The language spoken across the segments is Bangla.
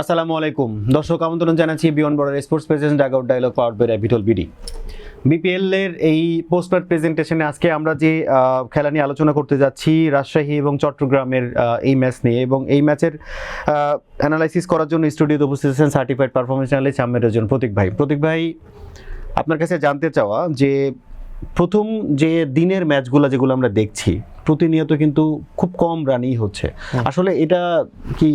আসসালামু আলাইকুম দর্শক, আমন্ত্রণ জানাচ্ছি beyond border sports present dugout dialogue powered by র্যাপিডল বিডি। বিপিএল এর এই পোস্ট ম্যাচ প্রেজেন্টেশনে আজকে আমরা যে খেলা নিয়ে আলোচনা করতে যাচ্ছি রাজশাহী এবং চট্টগ্রামের এই ম্যাচ নিয়ে, এবং এই ম্যাচের অ্যানালাইসিস করার জন্য স্টুডিওতে উপস্থিত আছেন সার্টিফাইড পারফরমেন্স অ্যানালিস্ট আহমেদ একজন প্রতীক ভাই, আপনার কাছে জানতে চাওয়া যে প্রথম যে দিনের ম্যাচগুলো যেগুলো আমরা দেখছি প্রতিনিয়ত কিন্তু খুব কম রানই হচ্ছে, আসলে এটা কি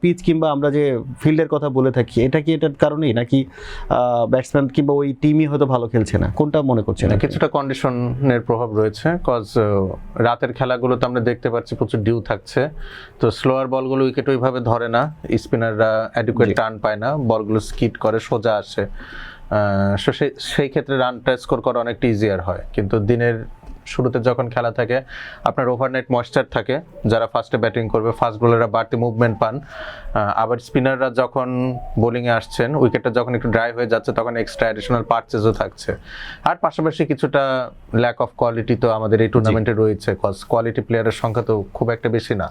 পিচ কিংবা আমরা যে ফিল্ডের কথা বলে থাকি এটা কি এটার কারণেই, নাকি ব্যাটসম্যান কিংবা ওই টিমই হয়তো ভালো খেলছে না, কোনটা মনে করছেন? কিছুটা কন্ডিশনের প্রভাব রয়েছে, কজ রাতের খেলাগুলোতে আমরা দেখতে পাচ্ছি প্রচুর ডিউ থাকছে, তো স্লোয়ার বলগুলো উইকেট ওইভাবে ধরে না, স্পিনাররা অ্যাডিকুয়েট টার্ন পায় না, বলগুলো স্কিড করে সোজা আসে, সেই ক্ষেত্রে রানটা স্কোর করা অনেকটা ইজিয়ার হয়। কিন্তু দিনের শুরুতে যখন খেলা থাকে আপনার ওভারনাইট ময়েশ্চার থাকে, যারা ফার্স্টে ব্যাটিং করবে ফাস্ট বোলাররা বাড়তি মুভমেন্ট পান, আবার স্পিনাররা যখন বোলিংয়ে আসছেন উইকেটটা যখন একটু ড্রাই হয়ে যাচ্ছে তখন এক্সট্রা অ্যাডিশনাল পারচেজও থাকছে। আর পাশাপাশি কিছুটা ল্যাক অফ কোয়ালিটি তো আমাদের এই টুর্নামেন্টে রয়েছে, কজ কোয়ালিটি প্লেয়ারের সংখ্যা তো খুব একটা বেশি না,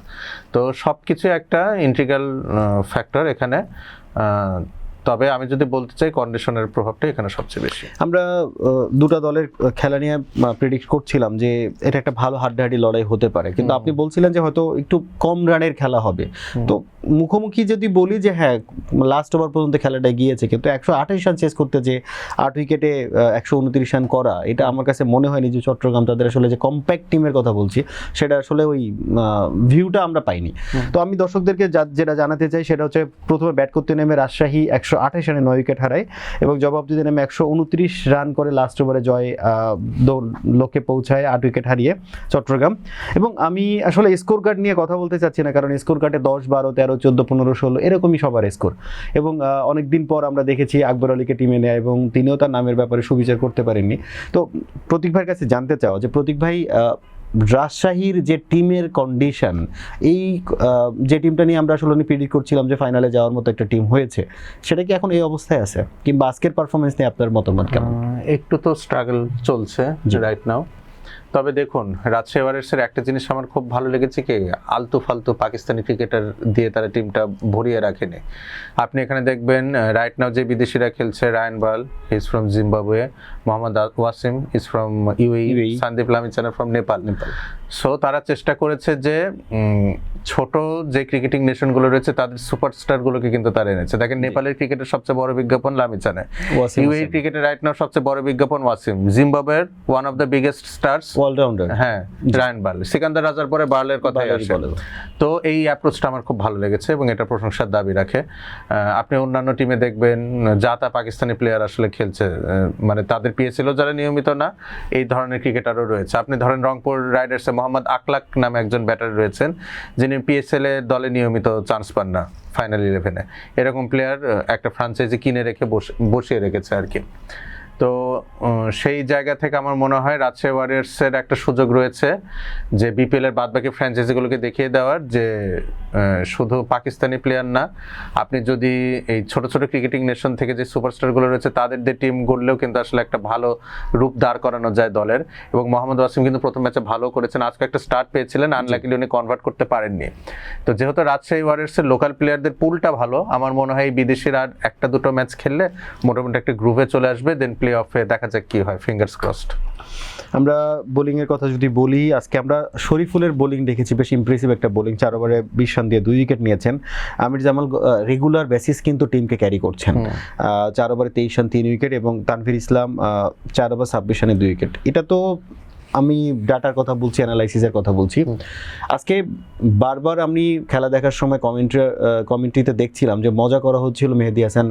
তো সব কিছু একটা ইন্টিগ্রাল ফ্যাক্টর এখানে। তবে আমি যদি বলতে চাই কন্ডিশনের প্রভাবটা এখানে সবচেয়ে বেশি। আমরা দুটো দলের খেলা নিয়ে প্রেডিক্ট করছিলাম যে এটা একটা ভালো হাড্ডাহাড্ডি লড়াই হতে পারে, কিন্তু আপনি বলছিলেন যে হয়তো একটু কম রানের খেলা হবে। তো মুখোমুখি যদি বলি যে হ্যাঁ লাস্ট ওভার পর্যন্ত খেলাটা গিয়েছে, কিন্তু 128 রান চেস করতে যে 8 উইকেটে 129 রান করা, এটা আমার কাছে মনে হয়নি যে চট্টগ্রাম তাদের আসলে যে কম্প্যাক্ট টিমের কথা বলছি সেটা আসলে ওই ভিউটা আমরা পাইনি। তো আমি দর্শকদেরকে যেটা জানাতে চাই সেটা হচ্ছে প্রথমে ব্যাট করতে নেমে রাজশাহী 128 রানে 9 উইকেট হারায় এবং জবাব দিতে নেমে 129 রান করে লাস্ট ওভারে জয় লক্ষ্যে পৌঁছায় 8 উইকেট হারিয়ে চট্টগ্রাম। এবং আমি আসলে স্কোর কার্ড নিয়ে কথা বলতে চাচ্ছি না, কারণ স্কোর কার্ডে 10, 12, 13, 14, 15, 16 এরকমই সবার স্কোর, এবং অনেকদিন পর আমরা দেখেছি আকবর আলীকে টিমে নেয় এবং তিনিও তার নামের ব্যাপারে সুবিচার করতে পারেননি। তো প্রতীক ভাইয়ের কাছে জানতে চাওয়া যে প্রতীক ভাই, রাজশাহীর যে টিমের কন্ডিশন, এই যে টিমটা নিয়ে আমরা আসলে প্রেডিক্ট করছিলাম যে ফাইনালে যাওয়ার মতো একটা টিম হয়েছে, সেটা কি এখন এই অবস্থায় আছে, কিংবা আজকের পারফরমেন্স নিয়ে আপনার মতামত কেমন? একটু তো স্ট্রাগল চলছে রাইট নাও। তবে দেখুন রাজশাহী ওয়ারিয়র্সের একটা জিনিস আমার খুব ভালো লেগেছে, কি আলতু ফালতু পাকিস্তানি ক্রিকেটার দিয়ে তারা টিমটা ভরিয়ে রাখেনি। আপনি এখানে দেখবেন রাইট নাও যে বিদেশিরা খেলছে, Ryan Burl is from Zimbabwe, Mohammad Waseem is from UAE, Sandeep Lamichhane from Nepal. So তারা চেষ্টা করেছে যে ছোট যে ক্রিকেটিং নেশনগুলো রয়েছে তাদের সুপারস্টারগুলোকে কিন্তু তারা এনেছে। দেখেন নেপালের ক্রিকেটের সবচেয়ে বড় বিজ্ঞাপন লামিছানে, ইউএই ক্রিকেটের রাইট নাও সবচেয়ে বড় বিজ্ঞাপন ওয়াসিম, জিম্বাবুয়ের one of the biggest stars allrounder হ্যাঁ রায়ান বাল, সিকান্দার রাজার পরে বার্লের কথাই আসে। তো এই অ্যাপ্রোচটা আমার খুব ভালো লেগেছে এবং এটা প্রশংসার দাবি রাখে। আপনি অন্যান্য টিমে দেখবেন যা তা পাকিস্তানি প্লেয়ার আসলে খেলছে, মানে তাদের পিএসএলও যারা নিয়মিত না এই ধরনের ক্রিকেটারও রয়েছে। আপনি ধরেন রংপুর রাইডার্সে মোহাম্মদ আকলাক নামে একজন ব্যাটার রয়েছেন যিনি পিএসএল এ দলে নিয়মিত চান্স পান না ফাইনাল 11-এ, এরকম প্লেয়ার একটা ফ্রাঞ্চাইজি কিনে রেখে বসিয়ে রেখেছে আর কি। তো সেই জায়গা থেকে আমার মনে হয় রাজশাহী ওয়ারিয়র্সের একটা সুযোগ রয়েছে যে বিপিএল এর বাদবাকি ফ্র্যাঞ্চাইজিগুলোকে দেখিয়ে দেওয়ার যে শুধু পাকিস্তানি প্লেয়ার না, আপনি যদি এই ছোট ছোট ক্রিকেটিং নেশন থেকে যে সুপারস্টারগুলো রয়েছে তাদের দিয়ে টিম গড়লেও কিন্তু আসলে একটা ভালো রূপ দাঁড় করানো যায় দলের। এবং মোহাম্মদ ওয়াসিম কিন্তু প্রথম ম্যাচে ভালো করেছেন, আজকে একটা স্টার্ট পেয়েছিলেন, আনলাকিলি উনি কনভার্ট করতে পারেননি। তো যেহেতু রাজশাহী ওয়ারিয়র্সের লোকাল প্লেয়ারদের পুলটা ভালো, আমার মনে হয় বিদেশিরা আর একটা দুটো ম্যাচ খেললে মোটামুটি একটা গ্রুপে চলে আসবে, দেন প্লে অফে দেখা যাক কি হয়, ফিঙ্গার্স ক্রসড। আমরা বোলিং এর কথা যদি বলি, আজকে আমরা শরীফুলের বোলিং দেখেছি, বেশ ইমপ্রেসিভ একটা বোলিং, 4 ওভারে 20 রান দিয়ে 2 উইকেট নিয়েছেন। আমির জামাল রেগুলার বেসিস কিন্তু টিমকে ক্যারি করছেন, 4 ওভারে 23 রান 3 উইকেট, এবং তানভীর ইসলাম 4 ওভার 26 রানে 2 উইকেট। এটা তো আমি ডাটার কথা বলছি, অ্যানালাইসিসের কথা বলছি। আজকে বারবার আমি খেলা দেখার সময় কমেন্ট্রিতে দেখছিলাম যে মজা করা হচ্ছিল মেহেদী হাসান,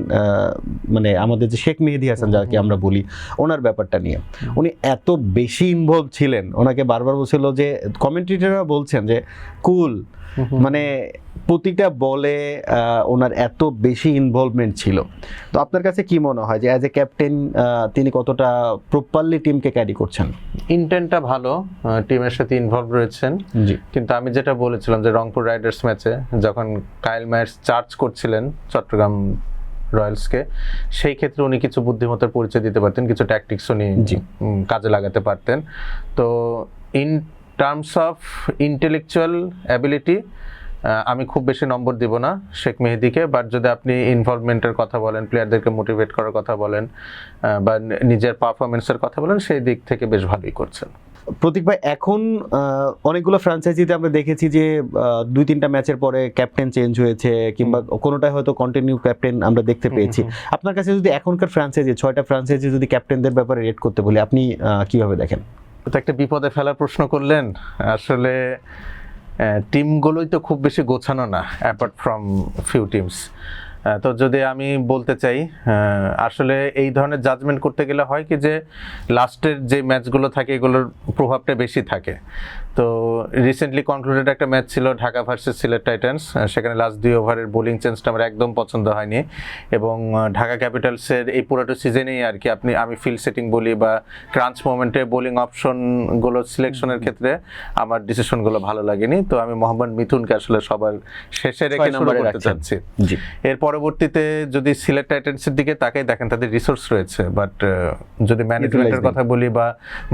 মানে আমাদের যে শেখ মেহেদী হাসান যাকে আমরা বলি, ওনার ব্যাপারটা নিয়ে উনি এত বেশি ইনভলভ ছিলেন, ওনাকে বারবার বলছিল যে কমেন্ট্রেটররা বলছেন যে কুল, মানে প্রতিটা বলে ওনার এত বেশি ইনভলভমেন্ট ছিল। তো আপনার কাছে কি মনে হয় যে অ্যাজ এ ক্যাপ্টেন তিনি কতটা প্রপারলি টিমকে ক্যারি করছেন? ইন্টেন্টটা ভালো, টিমের সাথে ইনভলভ রয়েছেন, কিন্তু আমি যেটা বলেছিলাম যে রংপুর রাইডার্স ম্যাচে যখন কাইল মায়ার্স চার্জ করছিলেন চট্টগ্রাম রয়্যালসকে, সেই ক্ষেত্রে উনি কিছু বুদ্ধিমত্তার পরিচয় দিতে পারতেন, কিছু ট্যাকটিক্স উনি কাজে লাগাতে পারতেন। তো in terms of intellectual ability আমি খুব বেশি নম্বর দিব না শেখ মেহেদীকে, বাট যদি আপনি ইনভলভমেন্টের কথা বলেন, প্লেয়ারদেরকে মোটিভেট করার কথা বলেন, বা নিজের পারফরমেন্সের কথা বলেন, সেই দিক থেকে বেশ ভালোই করছেন। প্রতীক ভাই, এখন অনেকগুলো ফ্র্যাঞ্চাইজিতে আমরা দেখেছি যে 2-3টা ম্যাচের পরে ক্যাপ্টেন চেঞ্জ হয়েছে, কিংবা কোনোটায় হয়তো কন্টিনিউ ক্যাপ্টেন আমরা দেখতে পেয়েছি। আপনার কাছে যদি এখনকার ফ্র্যাঞ্চাইজি 6টা ফ্র্যাঞ্চাইজি যদি ক্যাপ্টেনদের ব্যাপারে রেট করতে বলি, আপনি কিভাবে দেখেন? তো একটা বিপদে ফেলার প্রশ্ন করলেন। আসলে টিমগুলোই তো খুব বেশি গোছানো না, অ্যাপার্ট ফ্রম ফিউ টিমস। তো যদি আমি বলতে চাই, আসলে এই ধরনের জাজমেন্ট করতে গেলে হয় কি যে লাস্টের যে ম্যাচগুলো থাকে এগুলোর প্রভাবটা বেশি থাকে। তো রিসেন্টলি কনক্লুডেড একটা ম্যাচ ছিল ঢাকা ভার্সেস সিলেট টাইটান্স, সেখানে লাস্ট 2 ওভারের বোলিং চেঞ্জটা আমার একদম পছন্দ হয়নি, এবং ঢাকা ক্যাপিটালসের এই পুরোটা সিজনেই আর কি আমি ফিল্ড সেটিং বলি বা ক্রাঞ্চ মোমেন্টে বোলিং অপশনগুলো সিলেকশনের ক্ষেত্রে আমার ডিসিশনগুলো ভালো লাগেনি। তো আমি মোহাম্মদ মিথুনকে আসলে সবার শেষে রেখে শুরু করতে চাচ্ছি। এর পরবর্তীতে যদি সিলেট টাইটান্সের দিকে তাকাই, দেখেন তাদের রিসোর্স রয়েছে, বাট যদি ম্যানেজমেন্টের কথা বলি বা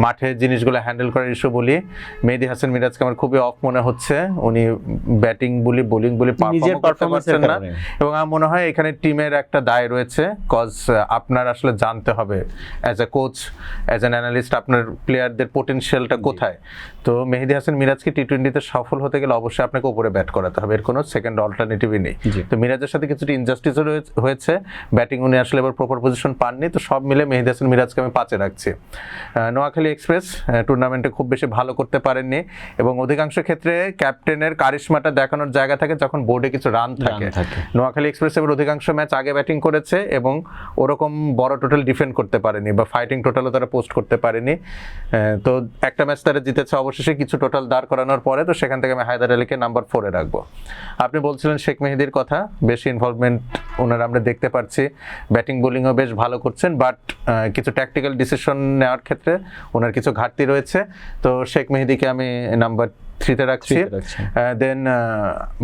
মাঠে জিনিসগুলো হ্যান্ডেল করার ইস্যু বলি, মেহেদী হাসান মিরাজকে আমার খুবই অফ মনে হচ্ছে। উনি ব্যাটিং বলি বোলিং বলি পারফর্ম করতে পারছেন না, এবং আমার মনে হয় এখানে টিমের একটা দায় রয়েছে। কজ আপনার আসলে জানতে হবে as a coach, as an analyst, আপনার প্লেয়ারদের পোটেনশিয়ালটা কোথায়। তো মেহেদী হাসান মিরাজকে টি-20তে সফল হতে গেলে অবশ্যই আপনাকে উপরে ব্যাট করাতে হবে, এর কোনো সেকেন্ড অল্টারনেটিভই নেই। তো মিরাজের সাথে কিছুটা ইনজাস্টিস হয়েছে, ব্যাটিং উনি আসলে এবার প্রপার পজিশন পাননি। তো সব মিলে মেহেদী হাসান মিরাজকে আমি 5-এ রাখছি। নোয়াখালী এক্সপ্রেস টুর্নামেন্টে খুব বেশি ভালো করতে পারেননি, এবং অধিকাংশ ক্ষেত্রে ক্যাপ্টেনের কারিশমাটা দেখানোর জায়গা থাকে যখন বোর্ডে কিছু রান থাকে। নোয়াখালী এক্সপ্রেস এবার অধিকাংশ ম্যাচ আগে ব্যাটিং করেছে এবং ওরকম বড় টোটাল ডিফেন্ড করতে পারেনি, বা ফাইটিং টোটালও তারা পোস্ট করতে পারেনি। তো একটা ম্যাচ তারা জিতেছে অবশেষে কিছু টোটাল দাঁড় করানোর পরে, তো সেখান থেকে আমি হায়দার আলীকে নাম্বার 4-এ রাখবো। আপনি বলছিলেন শেখ মেহেদীর কথা, বেশি ইনভলভমেন্ট ওনার আমরা দেখতে পাচ্ছি, ব্যাটিং বোলিংও বেশ ভালো করছেন, বাট কিছু ট্যাকটিক্যাল ডিসিশন নেওয়ার ক্ষেত্রে ওনার কিছু ঘাটতি রয়েছে। তো শেখ মেহেদীকে আমি নাম্বার 3-তে রাখছি। দেন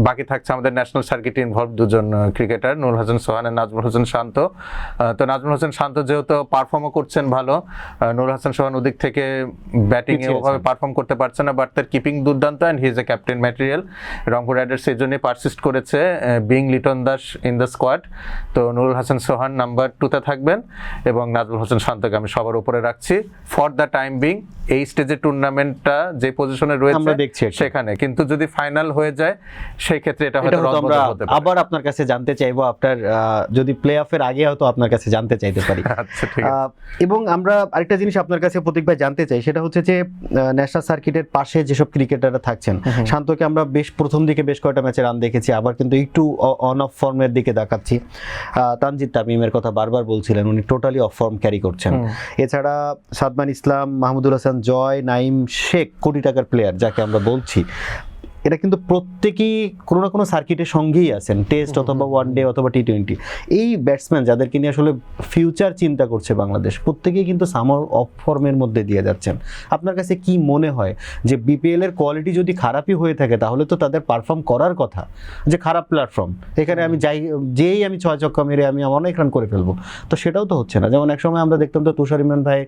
বাকি থাকছে আমাদের ন্যাশনাল সার্কিটে ইনভলভ 2জন ক্রিকেটার, নুরুল হাসান সোহান আর নাজমুল হোসেন শান্ত। তো নাজমুল হোসেন শান্ত যেহেতু পারফর্মও করছেন ভালো, নুরুল হাসান সোহান ওদিক থেকে ব্যাটিংয়ে ওভাবে পারফর্ম করতে পারছে না, বাট তার কিপিং দুর্দান্ত, and he is a captain material. Rangpur Riders এই জন্যই পারসিস্ট করেছে being Liton Das in the squad. তো নুরুল হাসান সোহান নাম্বার 2-তে থাকবেন, এবং নাজমুল হোসেন শান্তকে আমি সবার উপরে রাখছি ফর দ্য টাইম বিং। এই স্টেজে টুর্নামেন্টটা যে পজিশনে রয়েছে সেখানে, কিন্তু যদি ফাইনাল হয়ে যায় সেই ক্ষেত্রে এটা হয়তো আমরা আবার আপনার কাছে জানতে চাইবো, আপনার যদি প্লে অফের আগে হয়তো আপনার কাছে জানতে চাইতে পারি। আচ্ছা, ঠিক আছে। এবং আমরা আরেকটা জিনিস আপনার কাছে প্রতীক ভাই জানতে চাই, সেটা হচ্ছে যে ন্যাশনাল সার্কিটের পাশে যেসব ক্রিকেটাররা থাকছেন, শান্তকে আমরা প্রথম দিকে বেশ কয়েকটা ম্যাচে রান দেখেছি, আবার কিন্তু একটু অন অফ ফর্মের দিকে দেখাচ্ছি। তানজিদ তামিমের কথা বারবার বলছিলেন, উনি টোটালি অফ ফর্ম ক্যারি করছেন। এছাড়া সাদমান ইসলাম, মাহমুদুল হাসান জয়, নাইম শেখ, কোটি টাকার প্লেয়ার যাকে আমরা বলছি, এরা কিন্তু প্রত্যেকেই কোনো না কোনো সার্কিটের সঙ্গেই আছেন, টেস্ট অথবা ওয়ানডে অথবা টি-20। এই ব্যাটসম্যান যাদেরকে নিয়ে আসলে ফিউচার চিন্তা করছে বাংলাদেশ, প্রত্যেকেই কিন্তু সামার অফ ফর্মের মধ্যে দিয়ে যাচ্ছেন। আপনার কাছে কি মনে হয় যে বিপিএল এর কোয়ালিটি যদি খারাপই হয়ে থাকে, তাহলে তো তাদের পারফর্ম করার কথা, যে খারাপ প্ল্যাটফর্ম, এখানে আমি যেই আমি 6 ছক্কা মেরে আমি অনেক রান করে ফেলবো, তো সেটাও তো হচ্ছে না। যেমন এক সময় আমরা দেখতাম তো তুষার ইমরান ভাই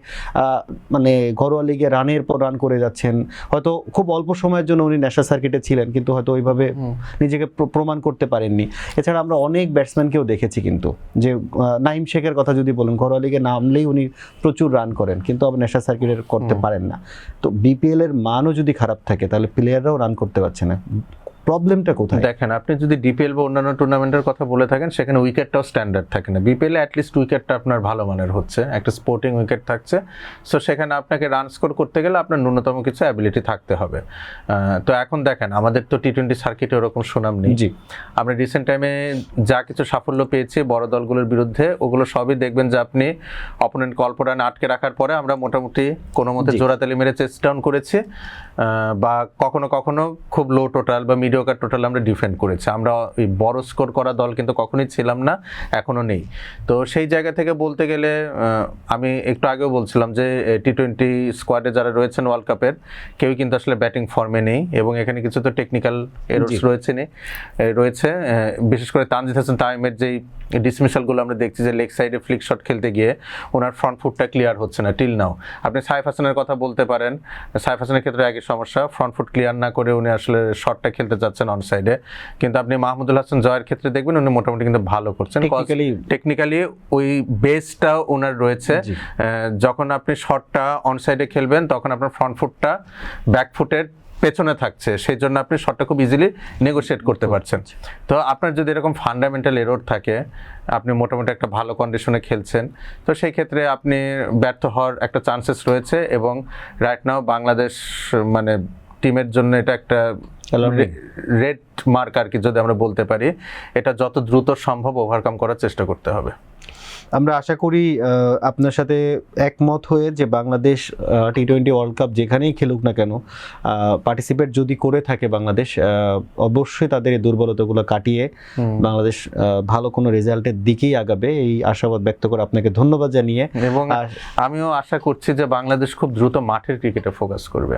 মানে ঘরোয়া লিগে রানের পর রান করে যাচ্ছেন, হয়তো খুব অল্প সময়ের জন্য উনি ন্যাশনাল সার্কিটে ছিলেন, কিন্তু হয়তো ওইভাবে নিজেকে প্রমাণ করতে পারেননি। এছাড়া আমরা অনেক ব্যাটসম্যানকেও দেখেছি কিন্তু, যে নাইম শেখের কথা যদি বলেন, ঘরোয়া লিগে নামলেই উনি প্রচুর রান করেন, কিন্তু আবার ন্যাশনাল সার্কিটের করতে পারেন না। তো বিপিএল এর মানও যদি খারাপ থাকে, তাহলে প্লেয়াররাও রান করতে পারছে না। প্রবলেমটা কোথায়? দেখেন, আপনি যদি ডিপিএল বা অন্যান্য টুর্নামেন্টের কথা বলে থাকেন, সেখানে উইকেটটাও স্ট্যান্ডার্ড থাকে না। বিপিএল এ অ্যাটলিস্ট উইকেটটা আপনার ভালো মানের হচ্ছে, একটা স্পোর্টিং উইকেট থাকছে। সো সেখানে আপনাকে রান স্কোর করতে গেলে আপনার ন্যূনতম কিছু অ্যাবিলিটি থাকতে হবে। তো এখন দেখেন, আমাদের তো টি-20 সার্কিটে ওরকম সুনাম নেই। আমরা রিসেন্ট টাইমে যা কিছু সাফল্য পেয়েছি বড় দলগুলোর বিরুদ্ধে, ওগুলো সবই দেখবেন যে আপনি অপোনেন্টকে অল্প রান আটকে রাখার পরে আমরা মোটামুটি কোনো মতে জোড়াতালি মেরে চেস ডাউন করেছি, বা কখনো কখনো খুব লো টোটাল বা মিডিওকার টোটাল আমরা ডিফেন্ড করেছি। আমরা ওই বড় স্কোর করা দল কিন্তু কখনোই ছিলাম না, এখনো নেই। তো সেই জায়গা থেকে বলতে গেলে আমি একটু আগেও বলছিলাম যে টি-20 স্কোয়াডে যারা রয়েছেন ওয়ার্ল্ড কাপের, কেউই কিন্তু আসলে ব্যাটিং ফর্মে নেই, এবং এখানে কিছু তো টেকনিক্যাল এরর্স রয়েছে। বিশেষ করে তানজিদ হাসান তামিমের যেই ডিসমিসালগুলো আমরা দেখছি, যে লেগ সাইডে ফ্লিক শট খেলতে গিয়ে ওনার ফ্রন্ট ফুটটা ক্লিয়ার হচ্ছে না টিল নাও। আপনি সাইফ হাসানের কথা বলতে পারেন, সাইফ হাসানের ক্ষেত্রে একই সমস্যা, ফ্রন্ট ফুট ক্লিয়ার না করে উনি আসলে শটটা খেলতে যাচ্ছেন অন সাইডে, কিন্তু আপনি মাহমুদুল হাসান জয়ের ক্ষেত্রে দেখবেন উনি মোটামুটি কিন্তু ভালো করছেন, টেকনিক্যালি ওই বেসটা ওনার রয়েছে। যখন আপনি শটটা অন সাইডে খেলবেন তখন আপনার ফ্রন্ট ফুটটা ব্যাক ফুটের পেছনে থাকছে, সেই জন্য আপনি শটটা খুব ইজিলি নেগোশিয়েট করতে পারছেন। তো আপনার যদি এরকম ফান্ডামেন্টাল এরর থাকে, আপনি মোটামুটি একটা ভালো কন্ডিশনে খেলছেন, তো সেই ক্ষেত্রে আপনি ব্যর্থ হওয়ার একটা চান্সেস রয়েছে। এবং রাইট নাও বাংলাদেশ মানে টিমের জন্য এটা একটা রেড মার্ক আর কি, যদি আমরা বলতে পারি। এটা যত দ্রুত সম্ভব ওভারকাম করার চেষ্টা করতে হবে। আমরা আশা করি আপনার সাথে একমত হয়ে যে বাংলাদেশ টি-20 ওয়ার্ল্ড কাপ যেখানেই খেলুক না কেন, পার্টিসিপেট যদি করে থাকে বাংলাদেশ, অবশ্যই তাদের এই দুর্বলতাগুলো কাটিয়ে বাংলাদেশ ভালো কোনো রেজাল্টের দিকেই আগাবে, এই আশাবাদ ব্যক্ত করে আপনাকে ধন্যবাদ জানিয়ে, এবং আমিও আশা করছি যে বাংলাদেশ খুব দ্রুত মাঠের ক্রিকেটে ফোকাস করবে।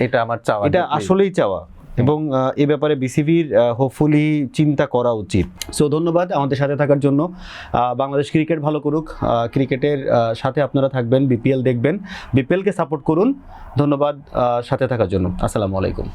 এটা আমার চাওয়া, এটা আসলেই চাওয়া, এবং এ ব্যাপারে বিসিবির হোপফুলি চিন্তা করা উচিত। সো ধন্যবাদ আমাদের সাথে থাকার জন্য। বাংলাদেশ ক্রিকেট ভালো করুক, ক্রিকেটের সাথে আপনারা থাকবেন, বিপিএল দেখবেন, বিপিএলকে সাপোর্ট করুন। ধন্যবাদ সাথে থাকার জন্য। আসসালামু আলাইকুম।